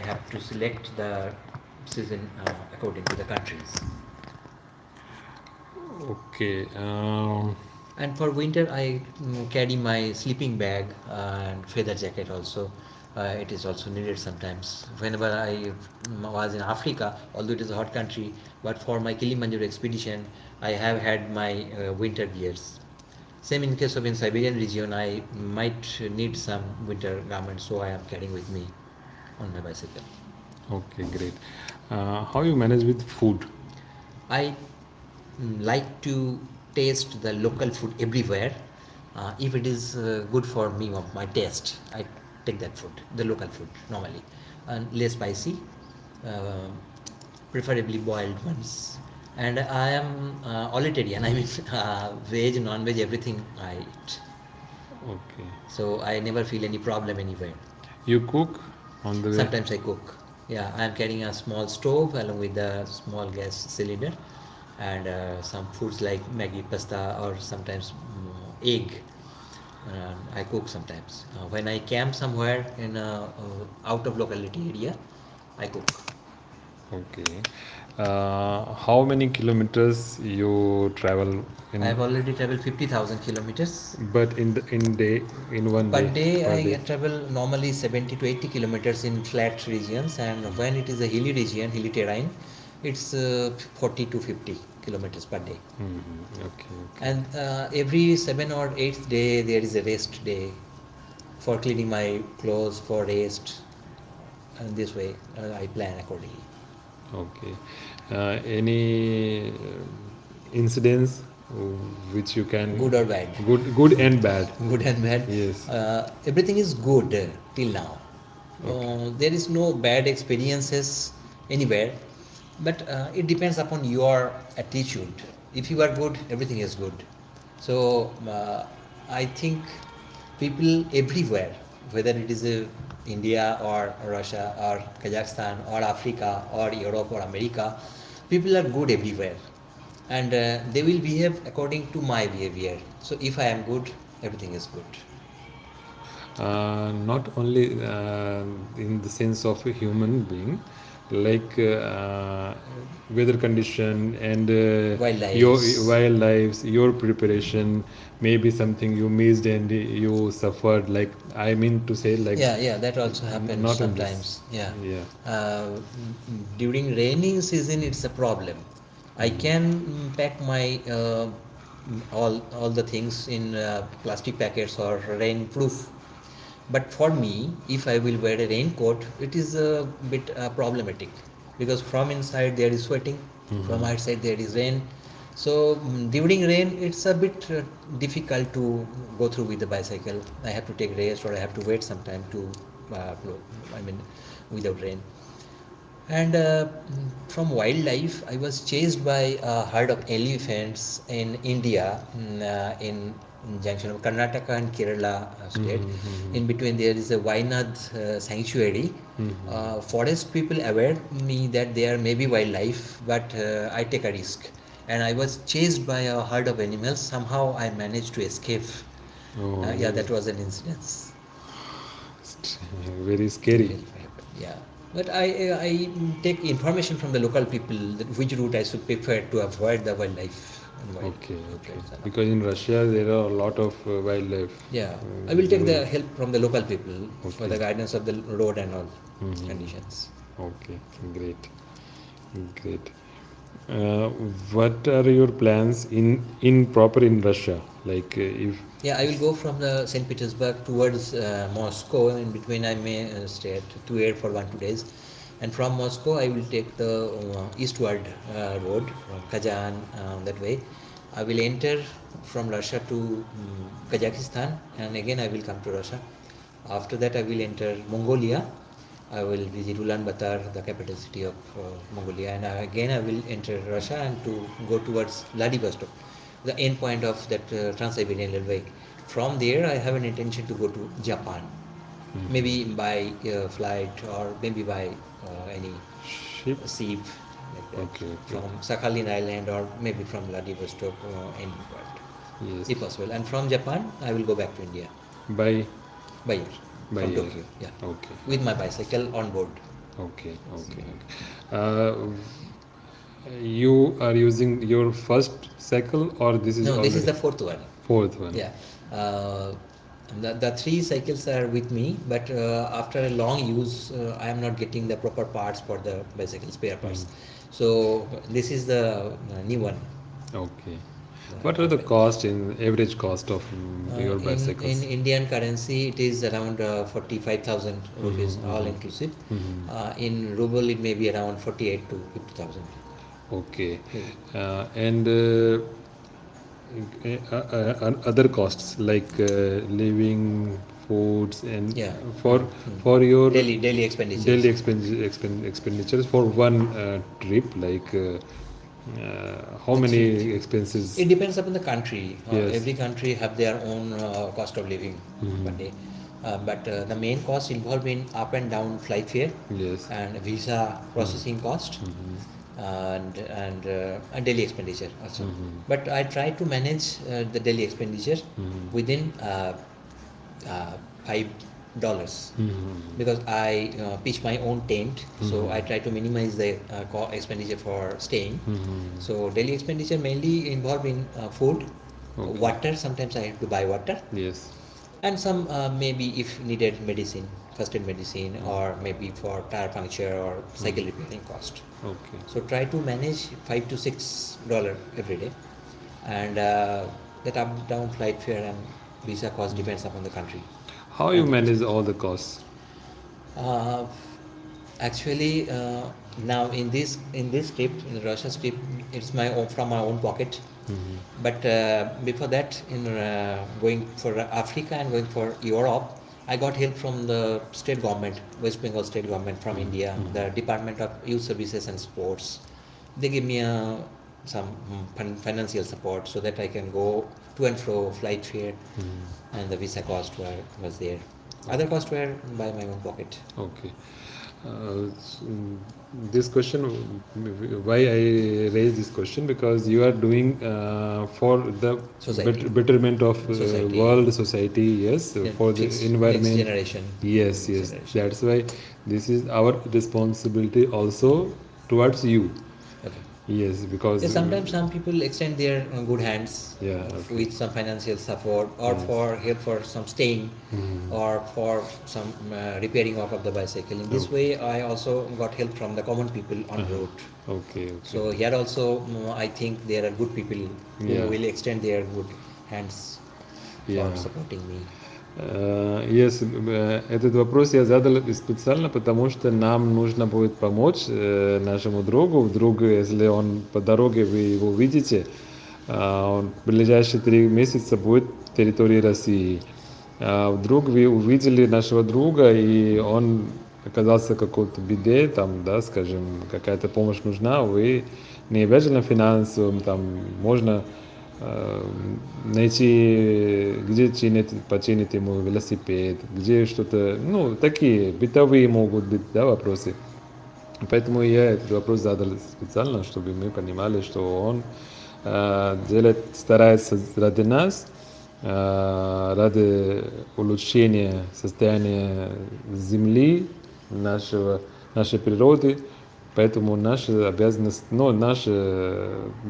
have to select the season according to the countries. Okay. And for winter, I carry my sleeping bag and feather jacket also. It is also needed sometimes. Whenever I was in Africa, although it is a hot country, but for my Kilimanjaro expedition, I have had my winter gears. Same in case of in Siberian region, I might need some winter garments, so I am carrying with me on my bicycle. Okay, great. How you manage with food? I like to taste the local food everywhere. If it is good for me or my taste, I take that food, the local food normally, and less spicy, uh, preferably boiled ones. And I am allitarian. I mean, veg, non-veg, everything I eat. Okay. So I never feel any problem anywhere. You cook on the way? Sometimes I cook. Yeah, I am carrying a small stove along with a small gas cylinder, and some foods like Maggi, pasta, or sometimes egg. I cook sometimes. When I camp somewhere in a out of locality area, I cook. Okay. How many kilometers you travel I in? have already traveled 50,000 kilometers. But in one Per day, per day, I day. travel normally 70 to 80 kilometers in flat regions, and when it is a hilly region, hilly terrain, it's 40 to 50 kilometers per day. Okay, okay. And every 7 or 8th day, there is a rest day for cleaning my clothes, for rest, and this way I plan accordingly. Okay. Any incidents which you can Good or bad? good and bad? Good and bad. Yes. Everything is good till now. Okay. There is no bad experiences anywhere, but it depends upon your attitude. If you are good, everything is good. So I think people everywhere, whether it is India or Russia or Kazakhstan or Africa or Europe or America, people are good everywhere, and they will behave according to my behavior. So if I am good, everything is good. Not only in the sense of a human being, like weather condition and your Wildlife. wildlife, your preparation, maybe something you missed and you suffered. Like I mean to say, like Yeah, that also happens not in this. sometimes. Yeah. Yeah. During raining season, it's a problem. I can pack my all the things in plastic packets or rainproof. But for me, if I will wear a raincoat, it is a bit problematic, because from inside there is sweating, from outside there is rain. So during rain, it's a bit difficult to go through with the bicycle. I have to take rest, or I have to wait some time to flow. I mean, without rain. And from wildlife, I was chased by a herd of elephants in India, in junction of Karnataka and Kerala state. In between, there is a Wayanad sanctuary. Forest people aware me that there may be wildlife, but I take a risk. And I was chased by a herd of animals. Somehow, I managed to escape. Oh, Yeah, that was an incident. very scary. Yeah, but I take information from the local people that which route I should prefer to avoid the wildlife and wild Okay, okay. floods and all. Because in Russia there are a lot of wildlife. Yeah, I will take the help from the local people for Okay. the guidance of the road and all conditions. Okay, great, great. Uh, what are your plans in proper in Russia? Like if Yeah, I will go from the St. Petersburg towards Moscow. In between, I may stay at Tver for 1 2 days, and from Moscow, I will take the eastward road from Kazan that way. I will enter from Russia to Kazakhstan, and again I will come to Russia. After that, I will enter Mongolia. I will visit Ulaanbaatar, the capital city of Mongolia, and again I will enter Russia and to go towards Vladivostok, the end point of that Trans-Siberian Railway. From there, I have an intention to go to Japan, maybe by flight or maybe by any ship. ship like that, Okay, okay. from Sakhalin Island or maybe from Vladivostok end point, Yes. if possible. And from Japan, I will go back to India By by air by from air. Tokyo, yeah, Okay. with my bicycle on board. Okay, okay, okay. You are using your first cycle, or this is No, this is already the fourth one. fourth one? Yeah. Uh, the three cycles are with me, but after a long use, I am not getting the proper parts for the bicycle spare parts. So this is the new one. Okay. The What are the cost in average cost of your in bicycles? Indian currency, it is around 45,000 rupees, all Mhm. inclusive. Mhm. In ruble, it may be around 48 to 50,000. Okay. Maybe. And other costs like living, foods, and Yeah. for for your Daily expenditures. daily expenditures for one trip, like how many expenses? It depends upon the country. Yes. Every country have their own cost of living per day. But the main cost involved in up and down flight fare Yes. and visa processing cost and daily expenditure also. But I try to manage the daily expenditure within uh, $5 because I pitch my own tent, so I try to minimize the expenditure for staying. So daily expenditure mainly involved in food, Okay. water. Sometimes I have to buy water, Yes. and some maybe if needed medicine, first aid medicine, or maybe for tire puncture or cycle repairing cost. Okay. So try to manage $5 to $6 every day, and that up down flight fare and visa cost depends upon the country. How you And manage all the costs? uh, actually, now in this trip, in the Russia trip, it's my own, from my own pocket. But before that, in going for Africa and going for Europe, I got help from the state government, West Bengal state government from India, the Department of Youth Services and Sports. They give me some financial support so that I can go to and fro, flight fare, and the visa cost was there. Other costs were by my own pocket. Okay. S- mm, this question, why I raise this question, because you are doing for the Society. betterment of Society. world society, yes, Yeah, for the next environment. generation. Yes, Next yes. generation. That's why this is our responsibility also towards you. Okay. Yes, because Yeah, sometimes some people extend their good hands yeah, okay. with some financial support or for help for some staying or for some repairing of the bicycle. In this way, I also got help from the common people on road. Okay, okay. So here also, I think there are good people who Yeah. will extend their good hands Yeah. for supporting me. Yes, этот вопрос я задал специально, потому что нам нужно будет помочь нашему другу. Вдруг, если он по дороге, вы его видите, он в ближайшие 3 месяца будет в территории России. Вдруг вы увидели нашего друга, и он оказался в какой-то беде, там, да, скажем, какая-то помощь нужна, вы не обязательно финансовым, там, можно найти, где починить ему велосипед, где что-то, ну, такие бытовые могут быть, да, вопросы. Поэтому я этот вопрос задал специально, чтобы мы понимали, что он делает, старается ради нас, ради улучшения состояния Земли, нашей природы. Поэтому наша обязанность, ну, наш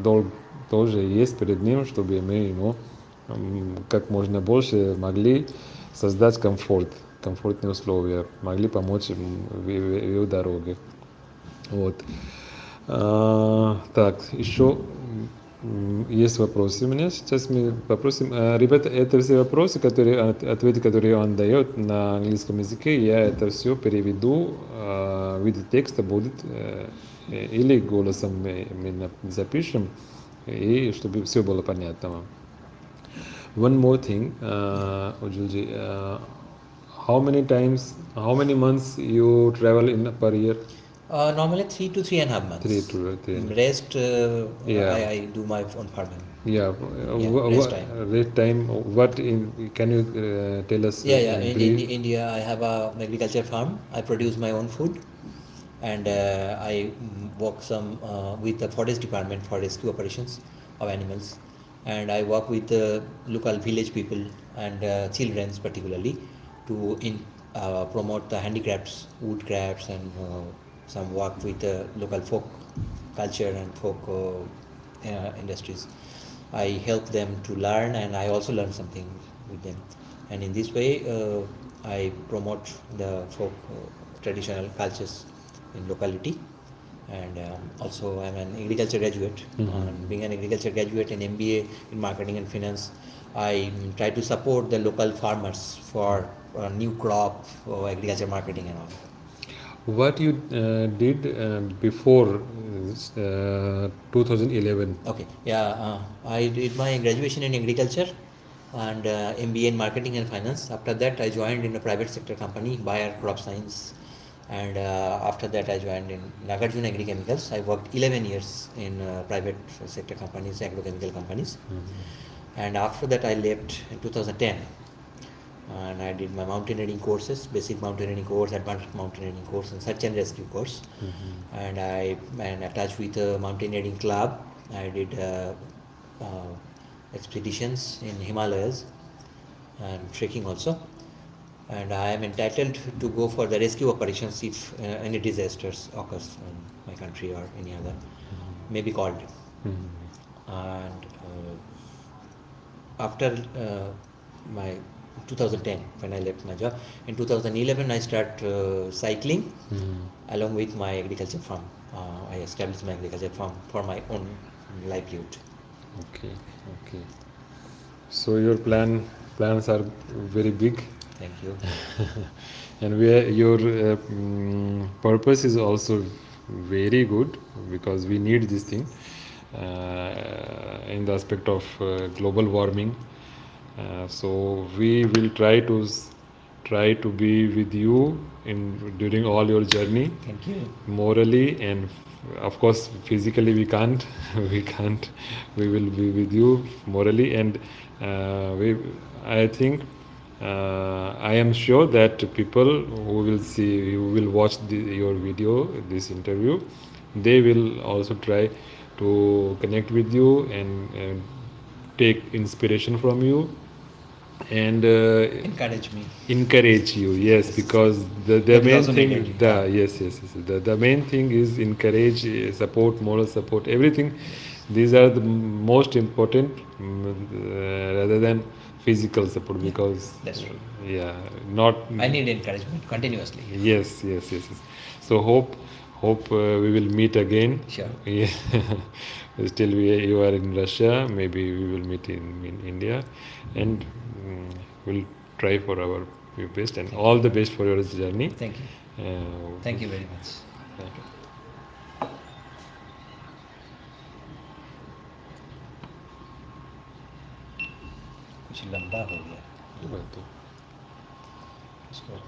долг тоже есть перед ним, чтобы мы ему как можно больше могли создать комфортные условия, могли помочь ему в его дороге. Вот. Так, еще есть вопросы у меня. Сейчас мы попросим. Ребята, это все вопросы, ответы, которые он дает на английском языке. Я это все переведу. В виде текста будет или голосом мы запишем, и чтобы все было понятно вам. One more thing, Ujjwalji, how many months you travel in per year? Normally 3 to 3.5 months. 3 to 3. Rest, Yeah. I do my own farming. Yeah, rest time. rest time. Can you tell us? Yeah. In In brief? India, I have a agriculture farm. I produce my own food, and I work some with the forest department for rescue operations of animals, and I work with the local village people and children particularly to promote the handicrafts, wood crafts, and some work with local folk culture and folk industries. I help them to learn, and I also learn something with them. And in this way, I promote the folk traditional cultures in locality. And also, I'm an agriculture graduate. Being an agriculture graduate and MBA in marketing and finance, I try to support the local farmers for new crop, agriculture marketing and all. What you did before 2011? Okay, yeah, I did my graduation in agriculture and MBA in marketing and finance. After that, I joined in a private sector company, Bayer Crop Science, and after that, I joined in Nagarjuna Agri Chemicals. I worked 11 years in private sector companies, agrochemical companies, and after that, I left in 2010, and I did my mountaineering courses, basic mountaineering course, advanced mountaineering course, and search and rescue course. And I am attached with a mountaineering club. I did uh, expeditions in Himalayas and trekking also. And I am entitled to go for the rescue operations if any disasters occurs in my country or any other, may be called. And after my 2010, when I left my job, in 2011 I start cycling along with my agriculture farm. I established my agriculture farm for my own livelihood. Okay, okay. So your plans are very big, Thank you. and where your purpose is also very good, because we need this thing in the aspect of global warming. So we will try to be with you in during all your journey, Thank you. morally, and of course physically we can't we can't. We will be with you morally, and I think I am sure that people who will watch your video, this interview, they will also try to connect with you and take inspiration from you, and Encourage me. encourage you. Yes, Yes. because the That is main also thing, needed. the main thing is encourage, support, moral support, everything. These are the most important, rather than physical support, Yeah, because that's true. yeah, not. I need encouragement continuously. Yes. So hope we will meet again. Sure. Yeah. Still, you are in Russia. Maybe we will meet in India, and we'll try for our best, and all the best for your journey. Thank you. Uh, Thank you very much. कुछ लंबा हो गया ये बात तो इसको